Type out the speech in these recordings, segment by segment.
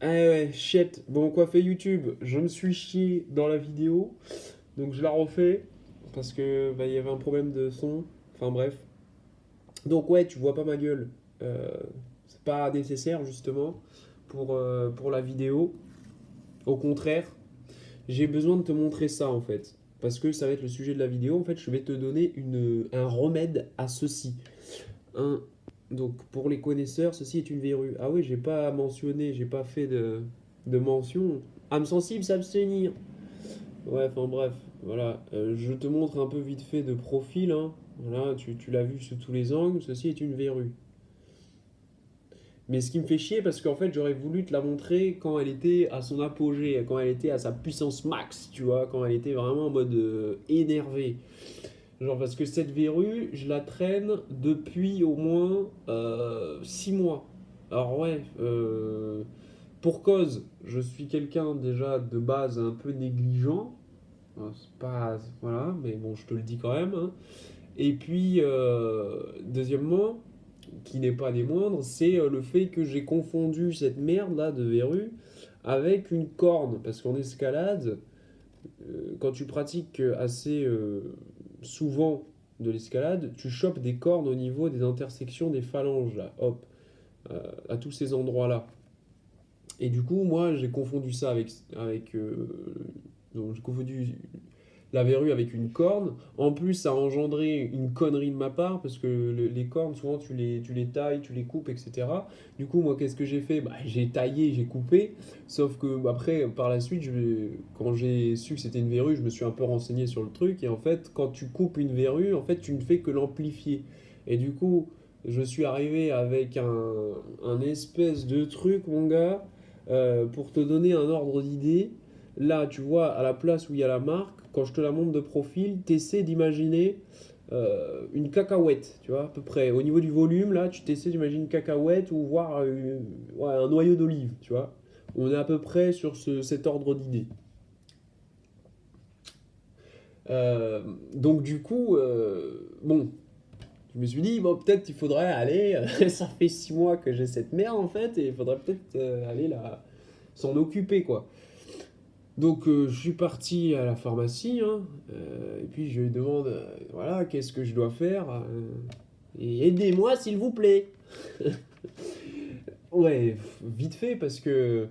Ah ouais, shit. Bon, quoi fait YouTube? Je me suis chié dans la vidéo, donc je la refais parce que il y avait un problème de son. Enfin bref. Donc ouais, tu vois pas ma gueule. Euh, c'est pas nécessaire justement pour la vidéo. Au contraire, j'ai besoin de te montrer ça en fait. Parce que ça va être le sujet de la vidéo. En fait, je vais te donner un remède à ceci. Un, donc pour les connaisseurs, ceci est une verrue. Ah oui, j'ai pas mentionné, j'ai pas fait de mention. Âme sensible, s'abstenir. Ouais, enfin bref, voilà. Je te montre un peu vite fait de profil, hein. Voilà, tu l'as vu sous tous les angles, ceci est une verrue. Mais ce qui me fait chier, parce qu'en fait, j'aurais voulu te la montrer quand elle était à son apogée, quand elle était à sa puissance max, tu vois, quand elle était vraiment en mode énervé. Genre, parce que cette verrue, je la traîne depuis au moins 6 mois. Alors, ouais, pour cause, je suis quelqu'un déjà de base un peu négligent. C'est pas. Voilà, mais bon, je te le dis quand même, hein. Et puis, deuxièmement, qui n'est pas des moindres, c'est le fait que j'ai confondu cette merde là de verrue avec une corne. Parce qu'en escalade, quand tu pratiques assez souvent de l'escalade, tu chopes des cornes au niveau des intersections des phalanges, là, hop, à tous ces endroits-là. Et du coup, moi, j'ai confondu ça donc, j'ai confondu la verrue avec une corne. En plus, ça a engendré une connerie de ma part, parce que les cornes, souvent, tu les tailles, tu les coupes, etc. Du coup, moi, qu'est-ce que j'ai fait? Bah, j'ai taillé, j'ai coupé. Sauf que, bah, après, par la suite, quand j'ai su que c'était une verrue, je me suis un peu renseigné sur le truc. Et en fait, quand tu coupes une verrue, en fait, tu ne fais que l'amplifier. Et du coup, je suis arrivé avec un espèce de truc, mon gars, pour te donner un ordre d'idée. Là, tu vois, à la place où il y a la marque, quand je te la montre de profil, t'essaies d'imaginer une cacahuète, tu vois, à peu près. Au niveau du volume, là, tu t'essaies d'imaginer une cacahuète ou voir ouais, un noyau d'olive, tu vois. On est à peu près sur cet ordre d'idée. Euh, donc du coup, bon, je me suis dit, bon, peut-être il faudrait aller, ça fait 6 mois que j'ai cette merde en fait, et il faudrait peut-être aller là, s'en occuper, quoi. Donc je suis parti à la pharmacie, hein, et puis je lui demande, voilà, qu'est-ce que je dois faire et aidez-moi s'il vous plaît. Ouais, vite fait parce que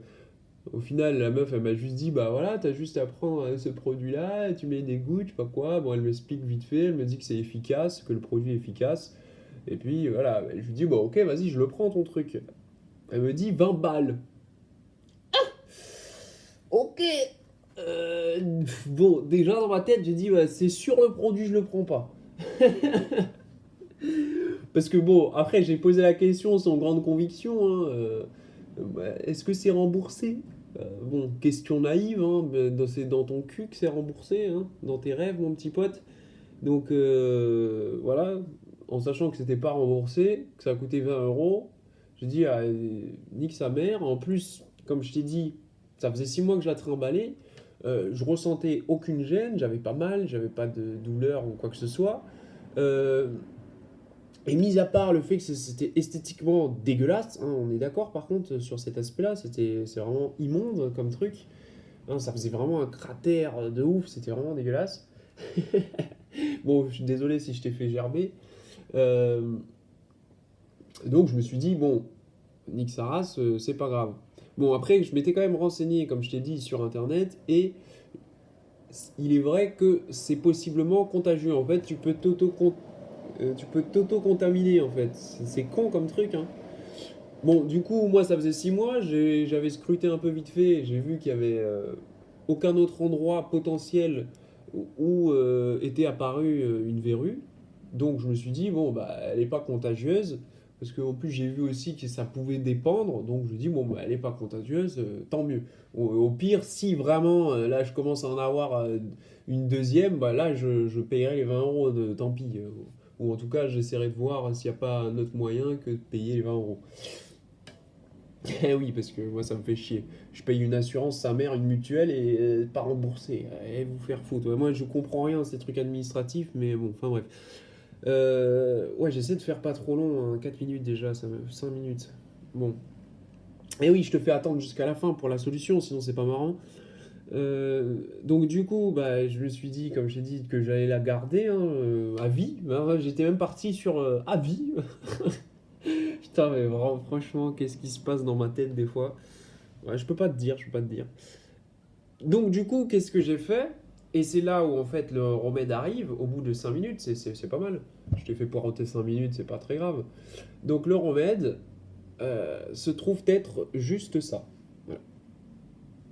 au final la meuf elle m'a juste dit bah voilà t'as juste à prendre ce produit-là, tu mets des gouttes, je sais pas quoi. Bon elle m'explique vite fait, elle me dit que c'est efficace, que le produit est efficace. Et puis voilà, je lui dis bah ok vas-y je le prends ton truc. Elle me dit 20 balles. Ok. Bon, déjà dans ma tête, j'ai dit, ouais, c'est sur le produit, je le prends pas. Parce que bon, après, j'ai posé la question sans grande conviction, hein, bah, est-ce que c'est remboursé? Bon, question naïve, hein, c'est dans ton cul que c'est remboursé, hein, dans tes rêves, mon petit pote. Donc voilà, en sachant que c'était pas remboursé, que ça a coûté 20 euros, j'ai dit, ah, nique sa mère. En plus, comme je t'ai dit, ça faisait 6 mois que je la trimballais, je ressentais aucune gêne, j'avais pas mal, j'avais pas de douleur ou quoi que ce soit. Euh, et mis à part le fait que c'était esthétiquement dégueulasse, hein, on est d'accord par contre sur cet aspect-là, c'est vraiment immonde comme truc. Hein, ça faisait vraiment un cratère de ouf, c'était vraiment dégueulasse. Bon, je suis désolé si je t'ai fait gerber. Euh, donc je me suis dit, bon, nique sa race, c'est pas grave. Bon, après, je m'étais quand même renseigné, comme je t'ai dit, sur Internet, et il est vrai que c'est possiblement contagieux. En fait, tu peux t'auto-contaminer, en fait. C'est con comme truc, hein. Bon, du coup, moi, ça faisait 6 mois, j'avais scruté un peu vite fait, j'ai vu qu'il y avait aucun autre endroit potentiel où était apparue une verrue. Donc, je me suis dit, bon, bah, elle n'est pas contagieuse, parce qu'en plus, j'ai vu aussi que ça pouvait dépendre, donc je me dis, bon, bah, elle n'est pas contagieuse, tant mieux. Au pire, si vraiment, là, je commence à en avoir une deuxième, bah, là, je payerai les 20 euros, tant pis. Ou en tout cas, j'essaierai de voir s'il n'y a pas un autre moyen que de payer les 20 euros. Eh oui, parce que moi ça me fait chier. Je paye une assurance, sa mère, une mutuelle et pas remboursée. Et vous faire foutre. Ouais, moi je comprends rien à ces trucs administratifs, mais bon, enfin bref. Ouais, j'essaie de faire pas trop long, hein, 4 minutes déjà, 5 minutes. Bon. Et oui, je te fais attendre jusqu'à la fin pour la solution, sinon c'est pas marrant. Donc du coup, bah, je me suis dit, comme j'ai dit, que j'allais la garder hein, à vie. Bah, j'étais même parti sur à vie. Putain, mais vraiment, franchement, qu'est-ce qui se passe dans ma tête des fois? Ouais, je peux pas te dire, je peux pas te dire. Donc du coup, qu'est-ce que j'ai fait? Et c'est là où en fait le remède arrive, au bout de 5 minutes, c'est pas mal. Je t'ai fait poireauter 5 minutes, c'est pas très grave. Donc le remède se trouve être juste ça. Voilà.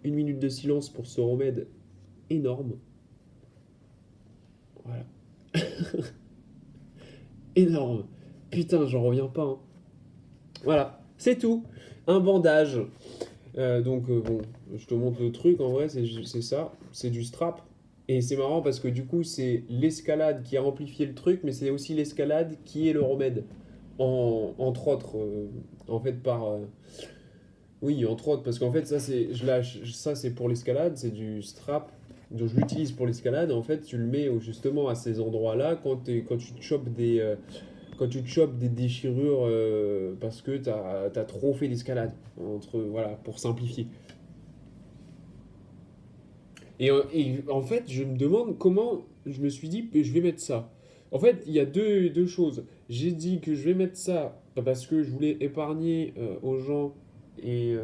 Une minute de silence pour ce remède énorme. Voilà. Énorme. Putain, j'en reviens pas. Hein. Voilà, c'est tout. Un bandage. Bon, je te montre le truc, en vrai, c'est ça. C'est du strap. Et c'est marrant parce que du coup, c'est l'escalade qui a amplifié le truc, mais c'est aussi l'escalade qui est le remède. Entre autres, en fait, oui, entre autres, parce qu'en fait, ça, c'est, je lâche, ça, c'est pour l'escalade, c'est du strap. Donc, je l'utilise pour l'escalade. En fait, tu le mets justement à ces endroits-là quand tu te chopes quand tu te chopes des déchirures parce que tu as trop fait d'escalade. Voilà, pour simplifier. Et en fait, je me demande comment je me suis dit, je vais mettre ça. En fait, il y a deux choses. J'ai dit que je vais mettre ça parce que je voulais épargner aux gens et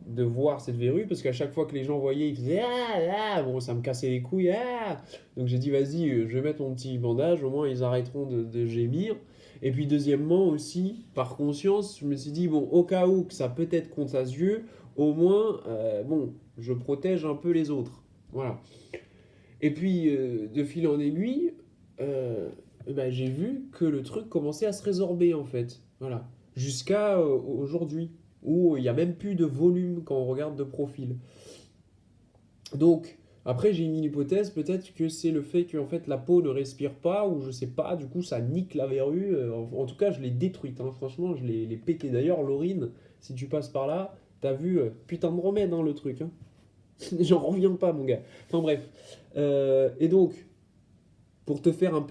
de voir cette verrue, parce qu'à chaque fois que les gens voyaient, ils faisaient ah, bon, ça me cassait les couilles. Ah. Donc j'ai dit, vas-y, je vais mettre mon petit bandage, au moins ils arrêteront de gémir. Et puis deuxièmement aussi, par conscience, je me suis dit, bon, au cas où que ça peut être contagieux, au moins, bon, je protège un peu les autres. Voilà. Et puis, de fil en aiguille, bah, j'ai vu que le truc commençait à se résorber, en fait. Voilà. Jusqu'à aujourd'hui, où il n'y a même plus de volume quand on regarde de profil. Donc, après, j'ai une hypothèse, peut-être que c'est le fait que en fait, la peau ne respire pas, ou je sais pas, du coup, ça nique la verrue. En tout cas, je l'ai détruite, hein. Franchement, je l'ai pété. D'ailleurs, Laurine, si tu passes par là, t'as vu, putain de remède, hein, le truc. Hein. J'en reviens pas, mon gars. Enfin bref. Et donc, pour te faire une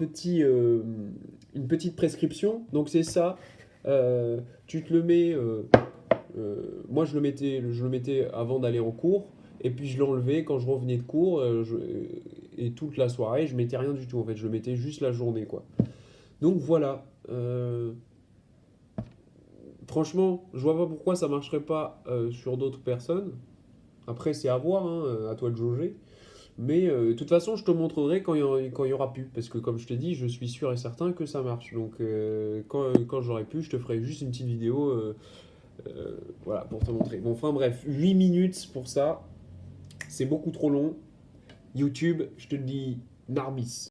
petite prescription, donc c'est ça. Tu te le mets. Moi, je le mettais avant d'aller en cours. Et puis, je l'enlevais quand je revenais de cours. Et toute la soirée, je mettais rien du tout. En fait, je le mettais juste la journée, quoi. Donc voilà. Franchement, je vois pas pourquoi ça marcherait pas sur d'autres personnes. Après, c'est à voir, hein, à toi de jauger. Mais de toute façon, je te montrerai quand il y aura pu. Parce que comme je te dis, je suis sûr et certain que ça marche. Donc quand j'aurai pu, je te ferai juste une petite vidéo voilà, pour te montrer. Bon, enfin bref, 8 minutes pour ça. C'est beaucoup trop long. YouTube, je te le dis, Narbis.